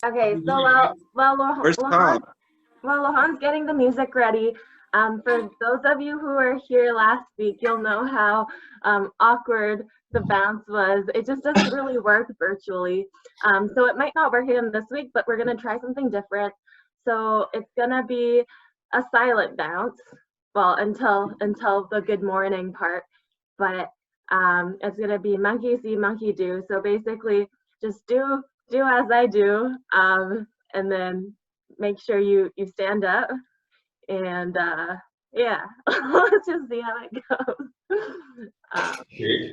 Okay, so while Lohan's getting the music ready, for those of you who were here last week, you'll know how awkward the bounce was. It just doesn't really work virtually. So it might not work again this week, but we're gonna try something different. So it's gonna be a silent bounce, well, until the good morning part, but it's gonna be monkey see, monkey do. So basically, just do as I do, and then make sure you stand up, and yeah, let's just see how it goes. Okay.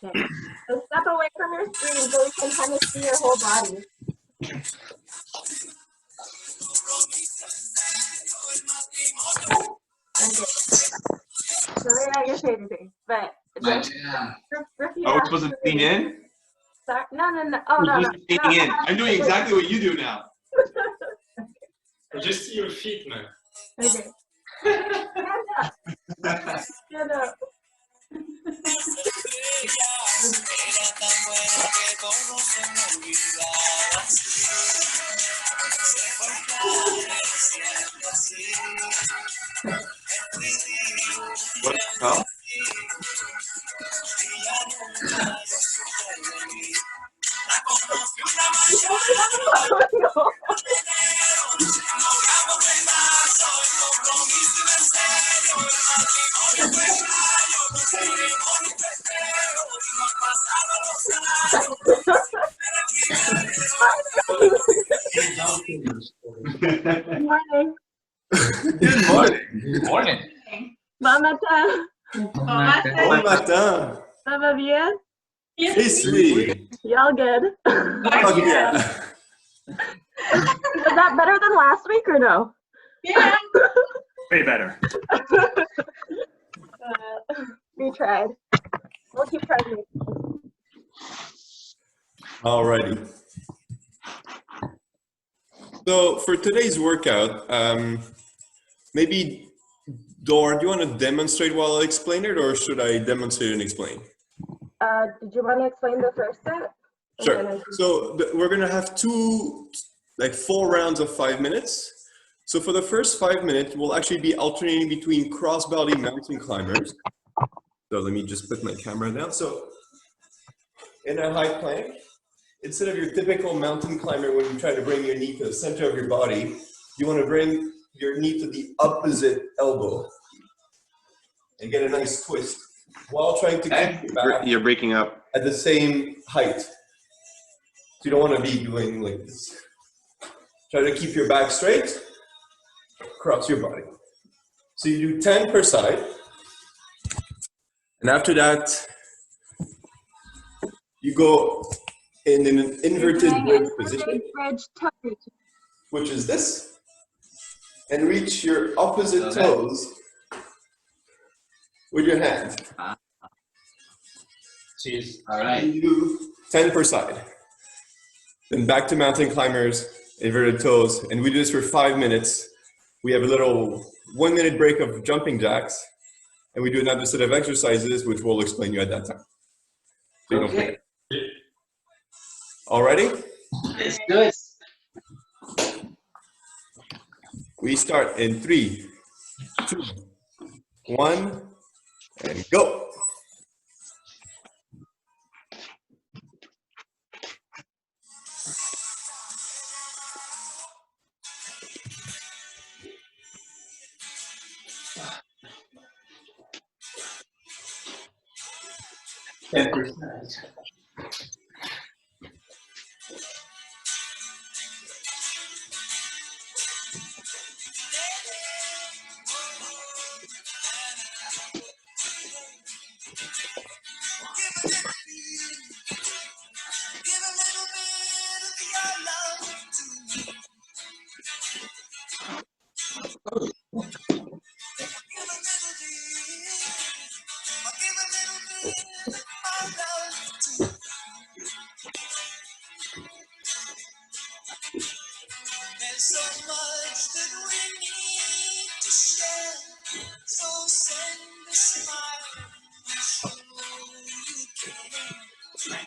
Okay. So step away from your screen so we can kind of see your whole body. Okay. Sorry about your shady face, but just repeat Oh, we're after supposed to me. lean in? Sorry, no. Oh, no. Leaning in. I'm doing exactly what you do now. Just see your feet, man. Okay. Stand up. Stand up. What the hell? Good morning. Good morning. Good morning. Bon matin. Bon matin. Ça va bien? Yes, oui. Y'all good? Fuck yeah. Was that better than last week or no? Yeah. Way better. We tried. We'll keep trying. Alrighty. So for today's workout, maybe Dor, do you want to demonstrate while I explain it, or should I demonstrate and explain? Did you want to explain the first set? Sure. So we're gonna have four rounds of 5 minutes. So for the first 5 minutes, we'll actually be alternating between cross-body mountain climbers. So let me just put my camera down. So in a high plank, instead of your typical mountain climber when you try to bring your knee to the center of your body, you want to bring your knee to the opposite elbow and get a nice twist while trying to keep your back You're breaking up at the same height. So you don't want to be doing like this. Try to keep your back straight, cross your body. So you do 10 per side. And after that, you go in an inverted bridge position, which is this, and reach your opposite toes with your hand. Cheers. All right. You do 10 per side. Then back to mountain climbers, inverted toes, and we do this for 5 minutes. We have a little 1 minute break of jumping jacks, and we do another set of exercises, which we'll explain you at that time. So you don't forget. All ready? It's good. We start in 3, 2, 1, and go. There's so much that we need to share. So send a smile and show you care.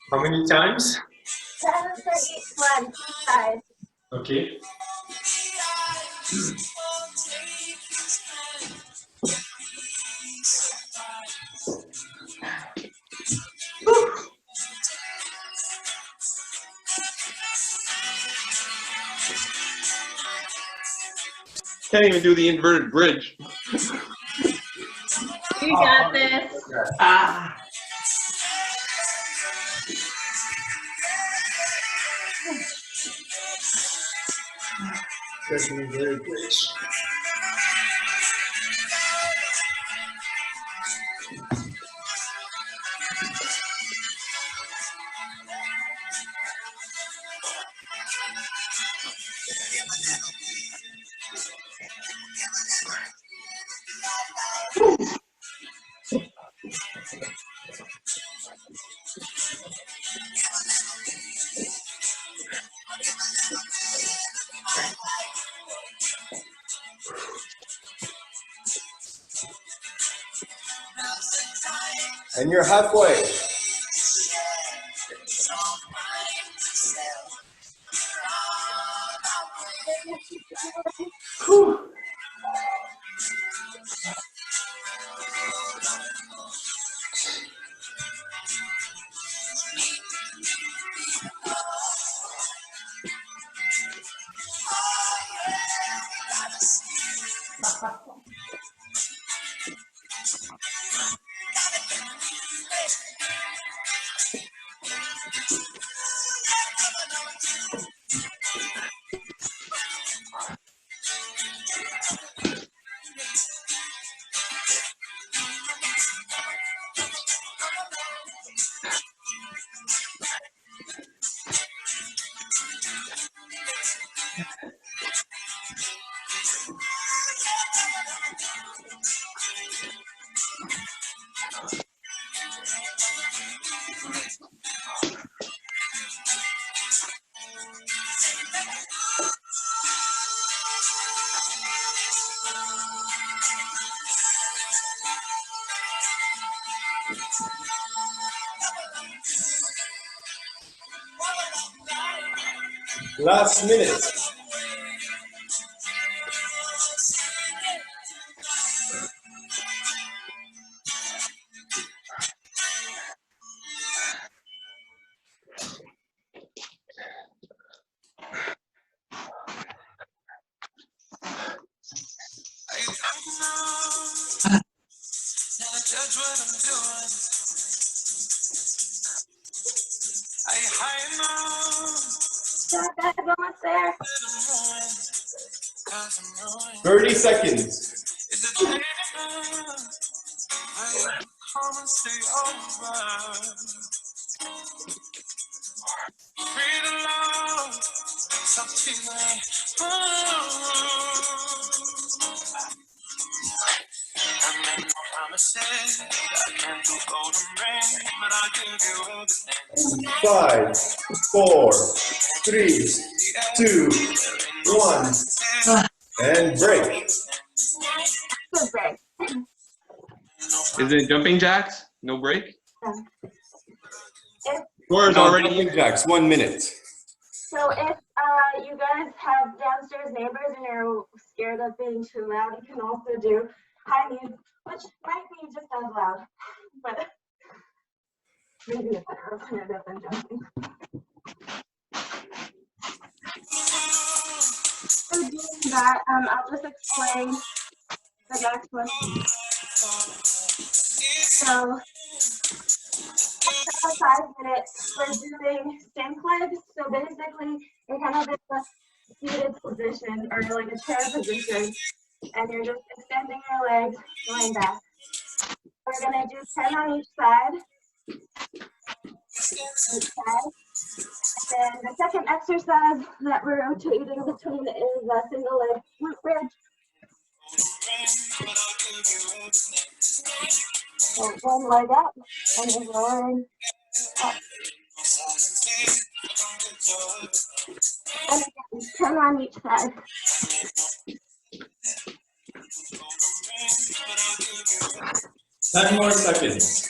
How many times? 10 for each one, each side. Okay. Can't even do the inverted bridge. You got this. Ah. That's an inverted bridge. And you're halfway. Last minute. That guy's almost there. 30 seconds. Five, four, three, two, one, and break. Good break. Is it jumping jacks? No break? If, Score is already in jacks, 1 minute. so if you guys have downstairs neighbors and you're scared of being too loud, you can also do high mute, which might be just as loud, but maybe a better alternative than jumping. So doing that, I'll just explain the next one. So for 5 minutes, we're doing sink legs. So basically, you're kind of in a seated position or like a chair position, and you're just extending your legs, going back. We're gonna do 10 on each side. And the second exercise that we're rotating between is a single leg glute bridge. So one leg up and then lowering up. And again, 10 on each side. Ten more seconds.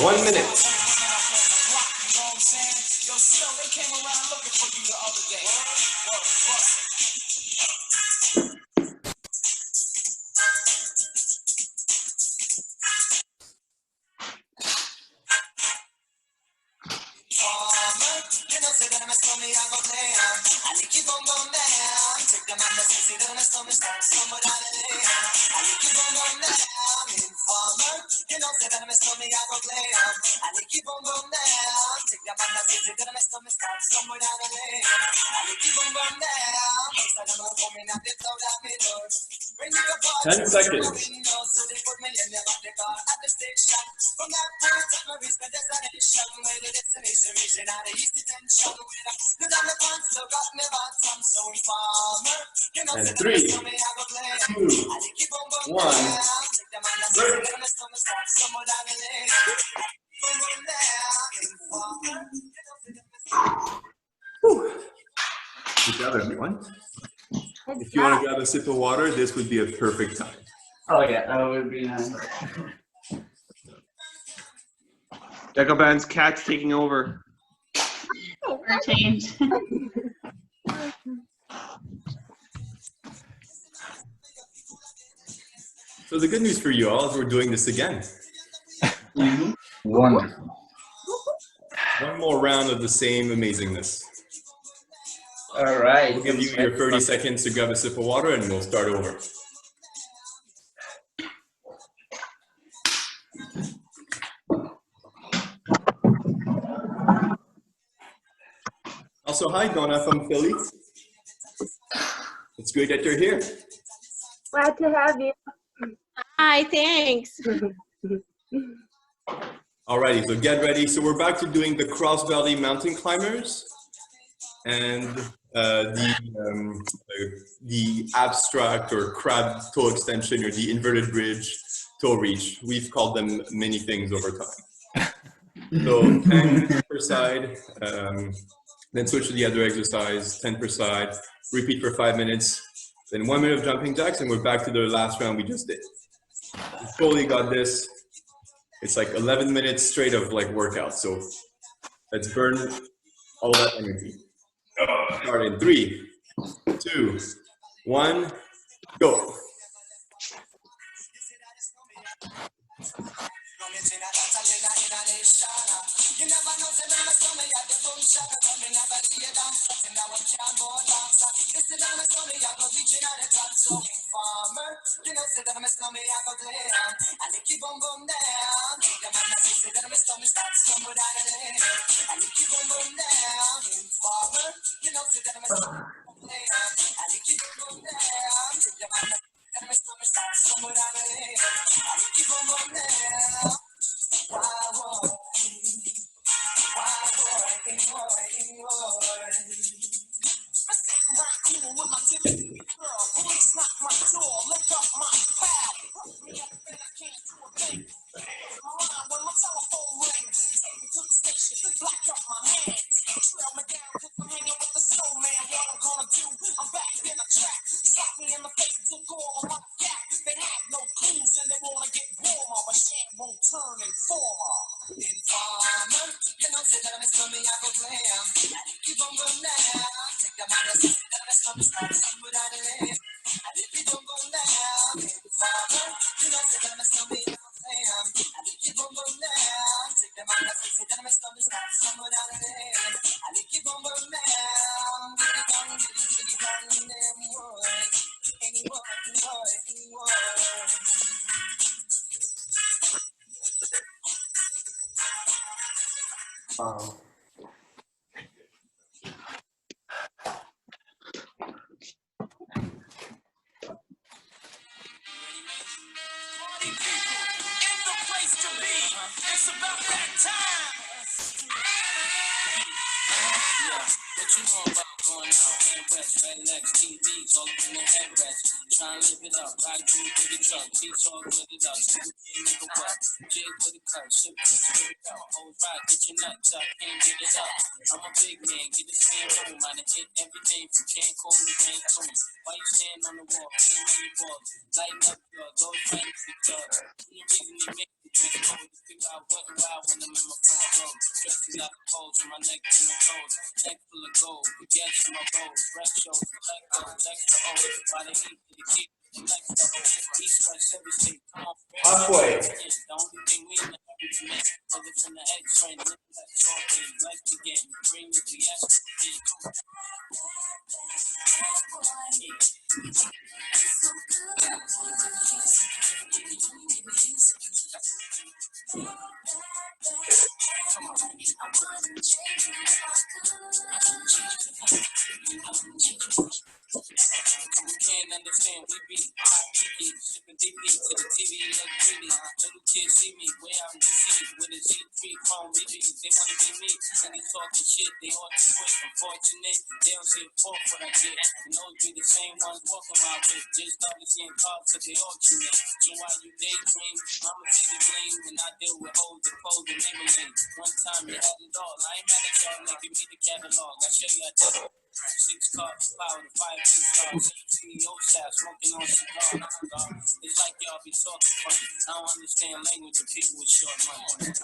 1 minute. Ten seconds. And 3, 2, 1. Break. Good job, everyone. If you want to grab a sip of water, this would be a perfect time. Oh yeah, that would be nice. Jacoband's cat's taking over. For a change. So the good news for you all is we're doing this again. Wonderful. One more round of the same amazingness. All right. We'll give you your 30 seconds to grab a sip of water and we'll start over. Also, hi, Donna from Philly. It's great that you're here. Glad to have you. Hi, thanks. Alrighty, so get ready. So we're back to doing the Cross Valley Mountain Climbers and the abstract or crab toe extension or the inverted bridge toe reach. We've called them many things over time. So 10 per side, then switch to the other exercise, 10 per side, repeat for 5 minutes, then 1 minute of jumping jacks, and we're back to the last round we just did. We totally got this. It's like 11 minutes straight of like workout. So let's burn all that energy. Start in 3, 2, 1, go. Wow. Party people in the place to to be. It's about that time. What you know about going out? Head west, red legs, TVs, all up in the headrest. Try and live it up. Ride through with the truck. Teach all with it up. Super kid, nigga, what? Jig with a cut. Ship, spit it out. Hold right, get your nuts up. Can't get it up. I'm a big man. Get this man home. I done hit everything from Cancun to Cancun. Why you stand on the wall? Stand on your balls. Lighten up, y'all. Those fancy clubs. The reason they make me drink cold to figure out what and why when I'm in my front row. Dresses out the poles from my neck to my toes. Neck full of gold. Baguettes in my bowls. Breath shows. Black gold. Extra old. By the heat to the kid. Next to old. East, west, every state. Come on. Halfway. The only thing we in the every man. Other from the X-train. That's all things. Life again. Bring it to yes. Come on. Can't understand, we be shipping DP to the TV, look pretty. Little kids see me way out in DC with a Z3 phone BBs. They wanna be me, and they talking shit. They ought to quit. Unfortunate, they don't see a fault what I get. And those be the same ones walking around with. Just started seeing cars cause they alternate. So while you daydream, I'ma see the gleam. When I deal with hoes that pose and Maybelline. One time you had it all. I ain't mad at y'all, like give me the catalog. I show you I did it. 6 cars, power to 5 big stars. CEO staff smoking on cigars. It's like y'all be talking funny. I don't understand language of people with short money.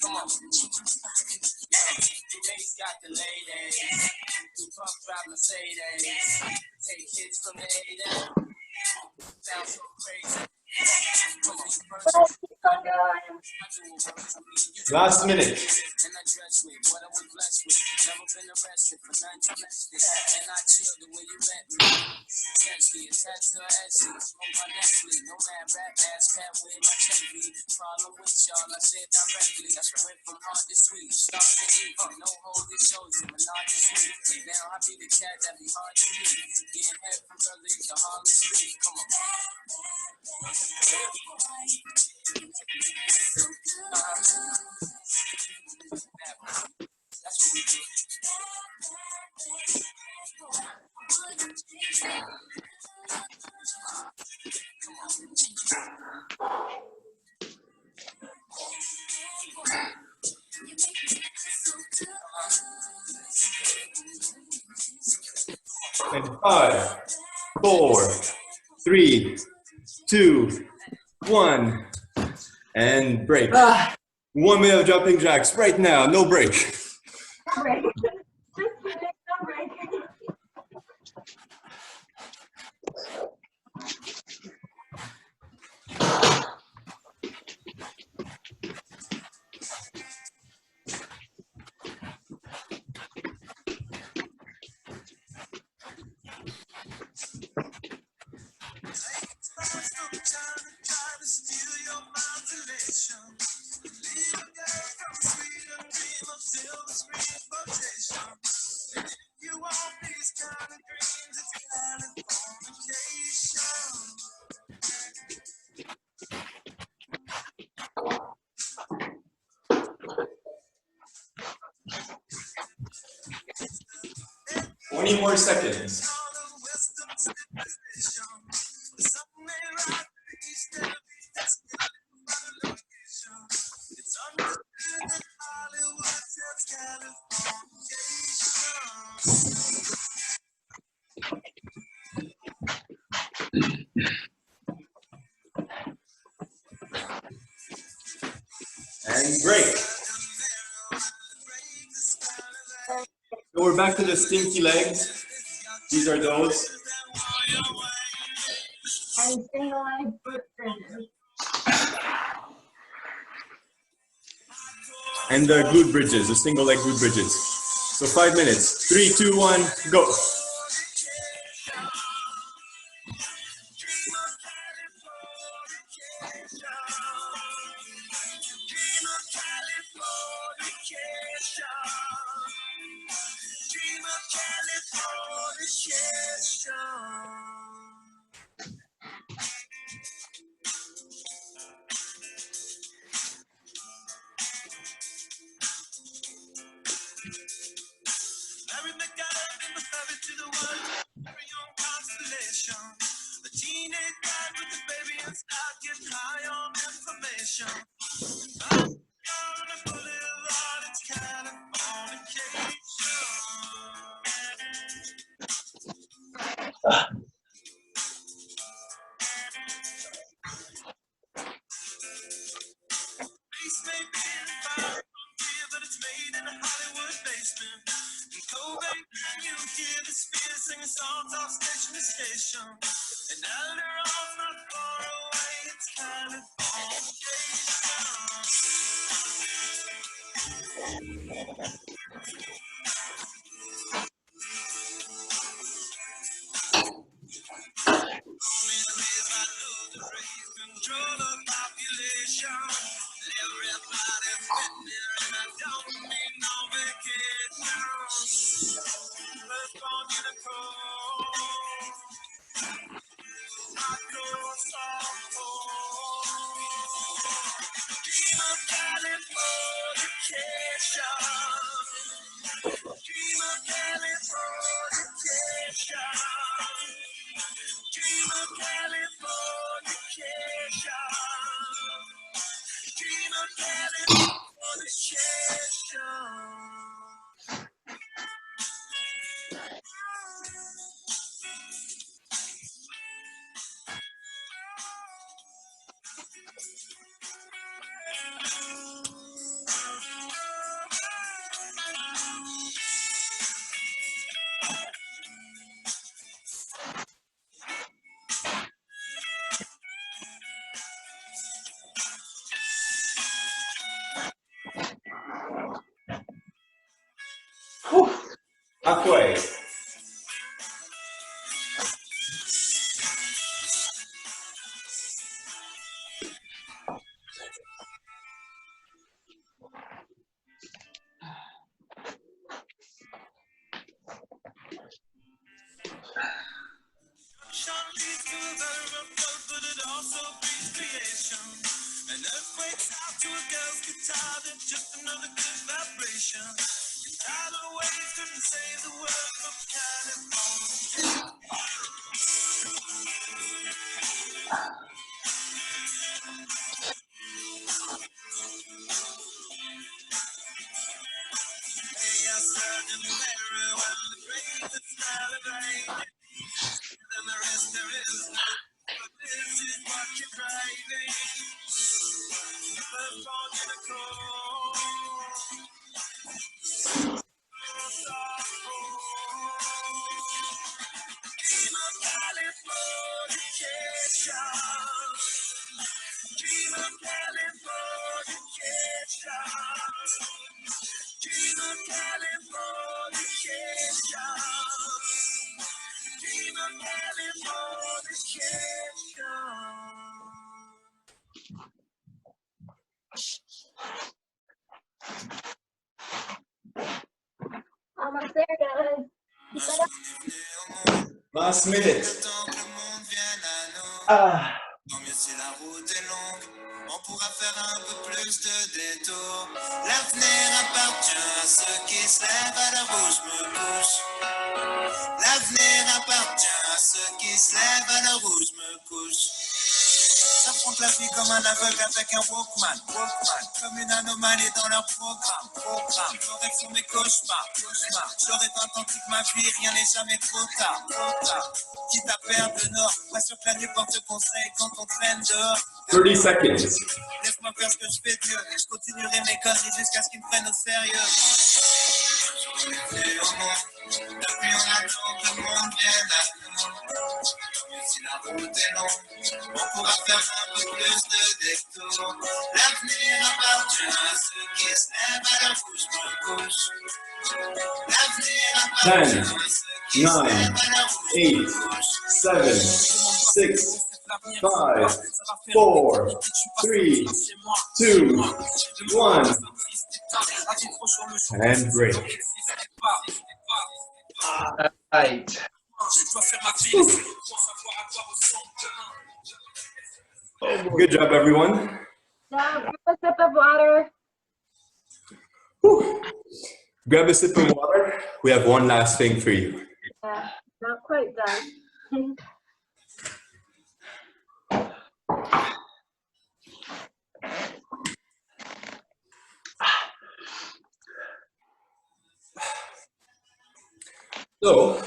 Come on. Today's got the ladies. You talk about Mercedes. Take kids from the 80s. Sounds so crazy. Last minute. And I dress with what I was blessed with. Never been arrested for nothing domestic. And I chill the way you met me. Gently, attached to her Etsy. Smoke my Nestle. No mad rap ass cat with my Chevy. Problem with y'all, I said directly. Went from hard to sweet. Start to eat. No hold it shows you. Menage is sweet. Now I be the cat that be hard to meet. Getting head from early to Harley Street. Come on. That's what we do. And 5, 4, 3, 2, 1, and break. 1 minute of jumping jacks right now, no break. No break. Just kidding, no break. Twenty more seconds. And break. So we're back to the stinky legs. These are those. And single leg foot bridges. And the glute bridges, the single leg glute bridges. So 5 minutes. 3, 2, 1, go. Dream of Californication. Married the guy and was married to the one, very young constellation. A teenage guy with a baby inside, getting high on information. I'm on a boulevard, it's Californication. Face may be fire from here, but it's made in a Hollywood basement. In Kobe, you hear the spears singing songs off station to station. And Alderon's not far away, it's control of population. Everybody fit there, and I don't need no vacation. First born in a cold, hardcore softcore. Dream of Californication. Dream of Californication. Dream of Californication. Dream of Halfway. leads to a very rough road, but it also breeds creation. An earthquake's out to a girl's guitar, that's just another good vibration. Tidal waves couldn't save the world from California. Hey, I served in the mirror when the brain is celebrating. And the rest there is no, but this is what you're craving. First born in a cold, dream of Californication. Dream of Californication. Dream of Californication. Dream of Californication. Almost there, guys. Keep it up. Last minute. Ah. Tant mieux si la route est longue, on pourra faire un peu plus de détours. L'avenir appartient à ceux qui se lèvent, alors où je me couche. L'avenir appartient à ceux qui se lèvent, alors où je me couche. J'affronte la vie comme un aveugle avec un Walkman, comme une anomalie dans leur programme. J'aurais sur mes cauchemars. J'aurais 20 ans toute ma vie, rien n'est jamais trop tard. Quitte à perdre le nord, pas sûr que la nuit porte conseil quand on traîne dehors. 30 seconds. Laisse-moi faire ce que je fais de mieux, je continuerai mes conneries jusqu'à ce qu'ils me prennent au sérieux. Depuis on attend que le monde vienne à nous. Si la route est longue, on pourra faire un peu plus de détours. L'avenir appartient à ceux qui se lèvent, alors où je me couche. L'avenir appartient à ceux qui se lèvent, alors où je me couche. 7, 6, 5, 4, 3, 2, 1. And break. Right. Good job, everyone. Now, grab a sip of water. Whew. Grab a sip of water. We have one last thing for you. Yeah, not quite done. So,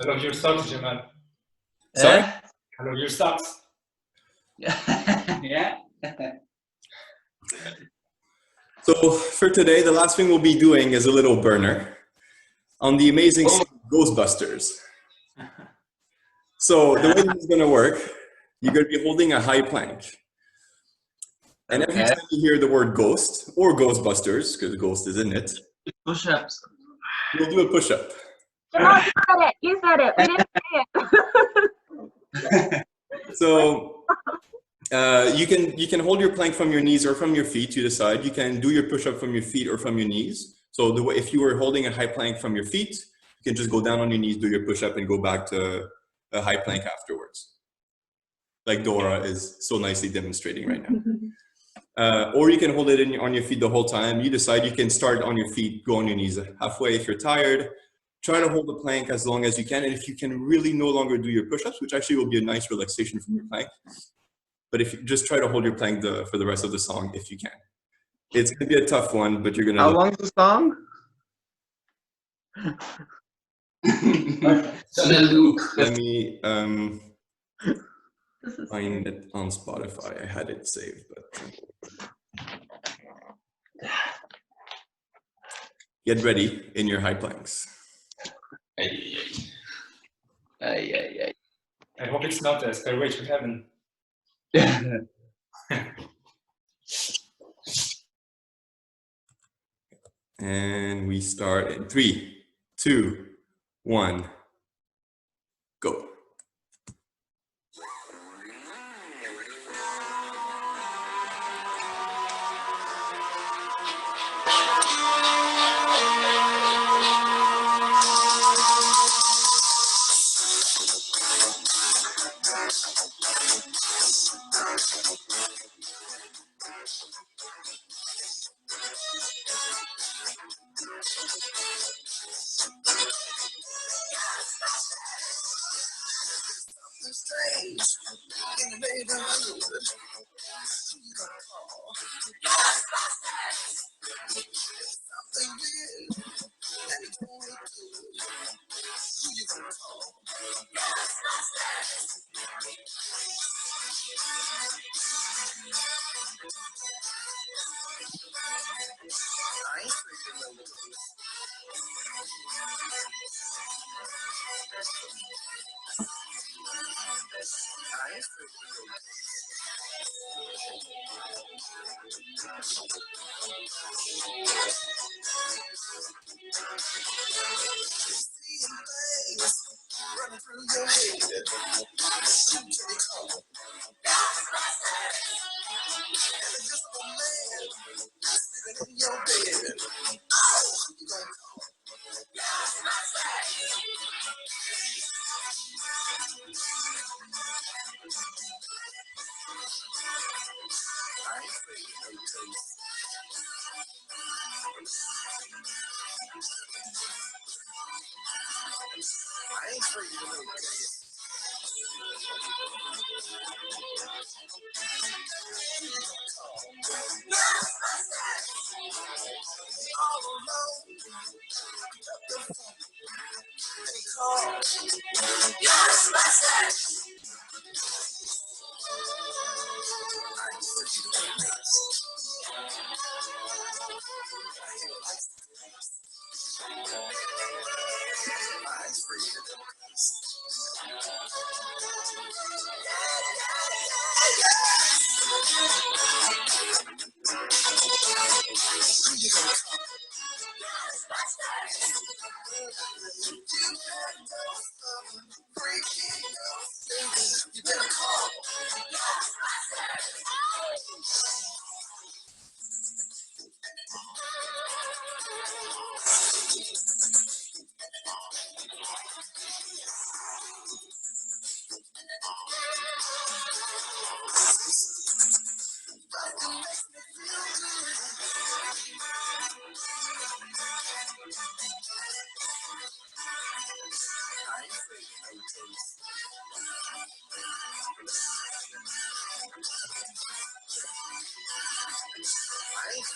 I love your socks, Jamal. sorry? I love your socks. Yeah. So for today, the last thing we'll be doing is a little burner on the amazing song Ghostbusters. So the way this is going to work, you're going to be holding a high plank. And every Okay. time you hear the word ghost or Ghostbusters, because ghost is in it, Push-ups. you'll do a push-up. Jamal, you said it. You said it. We didn't say it. So you can hold your plank from your knees or from your feet to the side. You can do your push-up from your feet or from your knees. So the way, if you were holding a high plank from your feet, you can just go down on your knees, do your push-up, and go back to a high plank afterwards, like Dora is so nicely demonstrating right now. Or you can hold it on your feet the whole time. You decide you can start on your feet, go on your knees halfway if you're tired. Try to hold the plank as long as you can. And if you can really no longer do your push-ups, which actually will be a nice relaxation from your plank, but if you just try to hold your plank for the rest of the song if you can. It's going to be a tough one, but you're going to... How long is the song? Let me find it on Spotify. I had it saved, but... Get ready in your high planks. Ay. I hope it's not a stairway to heaven. And we start in 3, 2, 1, go.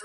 Oh.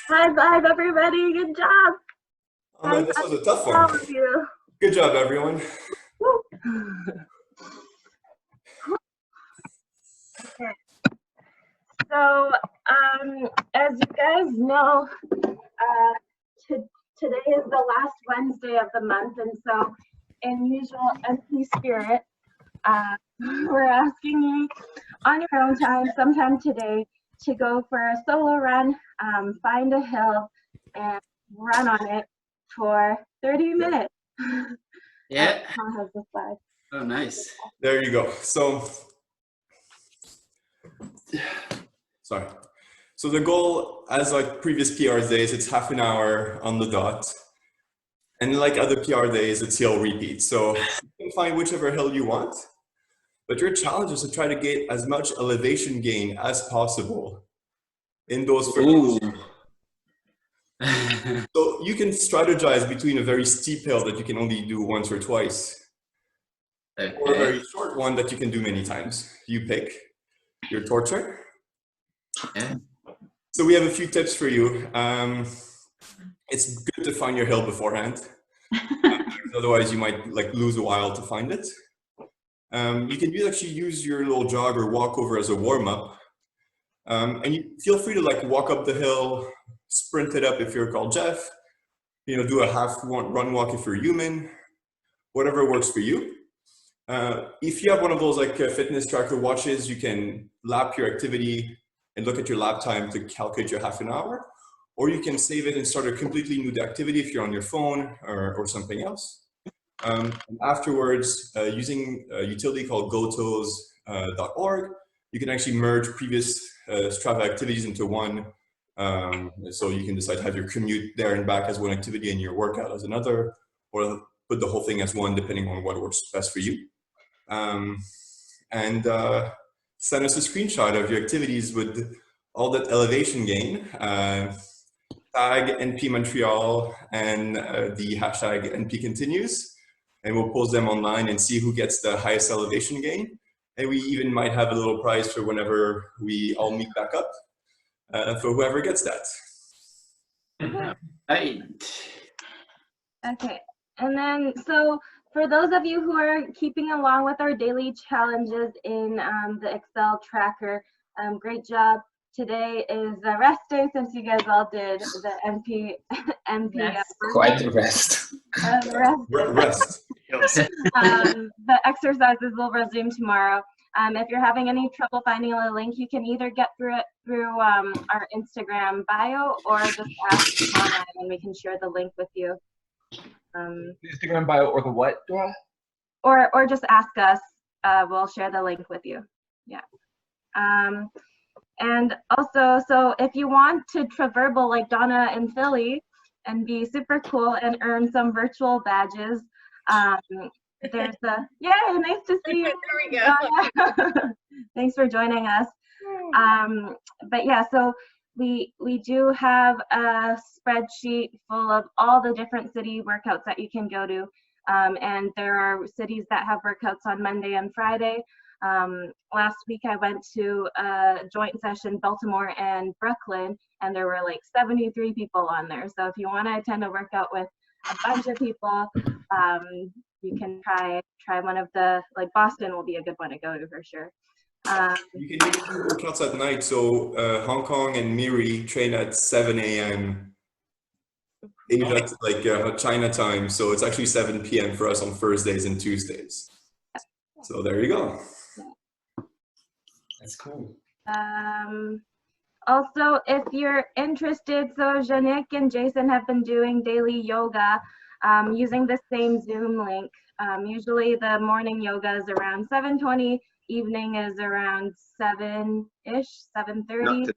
High five, everybody. Good job. Oh man, this was a tough All one. of you. Good job, everyone. Okay. So, as you guys know, today is the last Wednesday of the month, and so in usual MP spirit, we're asking you on your own time, sometime today, to go for a solo run, find a hill, and run on it for 30 minutes. Yeah. Tom has the slide. Oh, nice. There you go. So, sorry. So the goal, as like previous PR days, it's half an hour on the dot. And like other PR days, it's hill repeat. So you can find whichever hill you want, but your challenge is to try to get as much elevation gain as possible in those first. Ooh. So you can strategize between a very steep hill that you can only do once or twice, Okay. or a very short one that you can do many times. You pick your torture. Yeah. So we have a few tips for you. It's good to find your hill beforehand. Otherwise, you might like lose a while to find it. You can actually use your little jog or walk over as a warm up. And you feel free to like walk up the hill, sprint it up if you're called Jeff, you know, do a half run walk if you're human, whatever works for you. If you have one of those like fitness tracker watches, you can lap your activity and look at your lap time to calculate your half an hour, or you can save it and start a completely new activity if you're on your phone or something else. And afterwards, using a utility called gotos.org, you can actually merge previous Strava activities into one. So you can decide to have your commute there and back as one activity and your workout as another, or put the whole thing as one depending on what works best for you. Send us a screenshot of your activities with all that elevation gain. Tag NP Montreal and the hashtag NP continues, and we'll post them online and see who gets the highest elevation gain. And we even might have a little prize for whenever we all meet back up for whoever gets that. Right. Okay, and then so for those of you who are keeping along with our daily challenges in the Excel tracker, great job. Today is a rest day since you guys all did the MP Yes. Quite the rest. rest. The exercises will resume tomorrow. If you're having any trouble finding a link, you can either get through it through our Instagram bio or just ask Donna and we can share the link with you. Instagram bio or the what, Dora? Or just ask us. We'll share the link with you. Yeah. And also, so if you want to traverbal like Donna in Philly and be super cool and earn some virtual badges, there's a, yay, nice to see you. There we go. Thanks for joining us. But yeah, so we do have a spreadsheet full of all the different city workouts that you can go to. And there are cities that have workouts on Monday and Friday. Last week I went to a joint session, Baltimore and Brooklyn, and there were like 73 people on there. So if you want to attend a workout with a bunch of people, you can try one of the, like Boston will be a good one to go to for sure. You can even do workouts at night. So Hong Kong and Miri train at 7 a.m. Asia, like China time. So it's actually 7 p.m. for us on Thursdays and Tuesdays. So there you go. That's cool. Also, if you're interested, so Janik and Jason have been doing daily yoga using the same Zoom link. Usually the morning yoga is around 7:20, evening is around 7-ish, 7:30.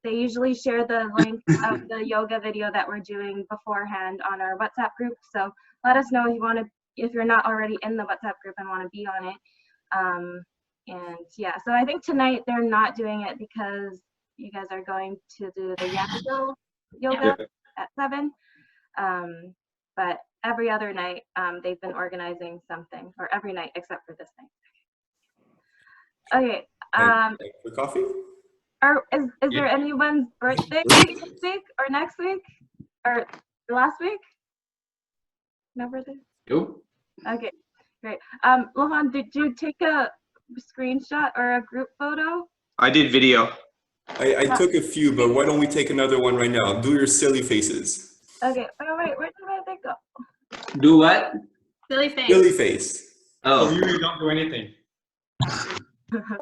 They usually share the link of the yoga video that we're doing beforehand on our WhatsApp group. So let us know if you're not already in the WhatsApp group and want to be on it. And yeah, so I think tonight they're not doing it because you guys are going to do the Yamado yoga at 7. But every other night they've been organizing something, or every night except for this night. Okay. For coffee? Is there anyone's birthday this week or next week or last week? No birthday? Nope. Okay, great. Lohan, did you take a screenshot or a group photo? I did video. I took a few, but why don't we take another one right now? Do your silly faces. Okay, wait, where did they go? Do what? Silly face. Silly face. Oh, Oh. you don't do anything. Okay.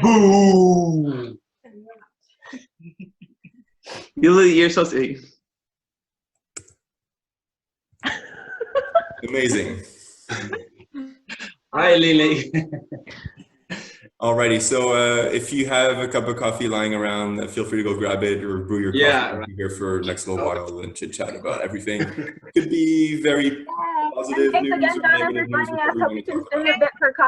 Boo! You're so silly. Amazing. Hi, Lily. Alrighty, so if you have a cup of coffee lying around, feel free to go grab it or brew your coffee. Yeah, We'll be here for next little while and chit chat about everything. Could be very positive And thanks news again, or Donna, negative for news, joining us. whatever Hope you you can want to stay talk a bit for coffee.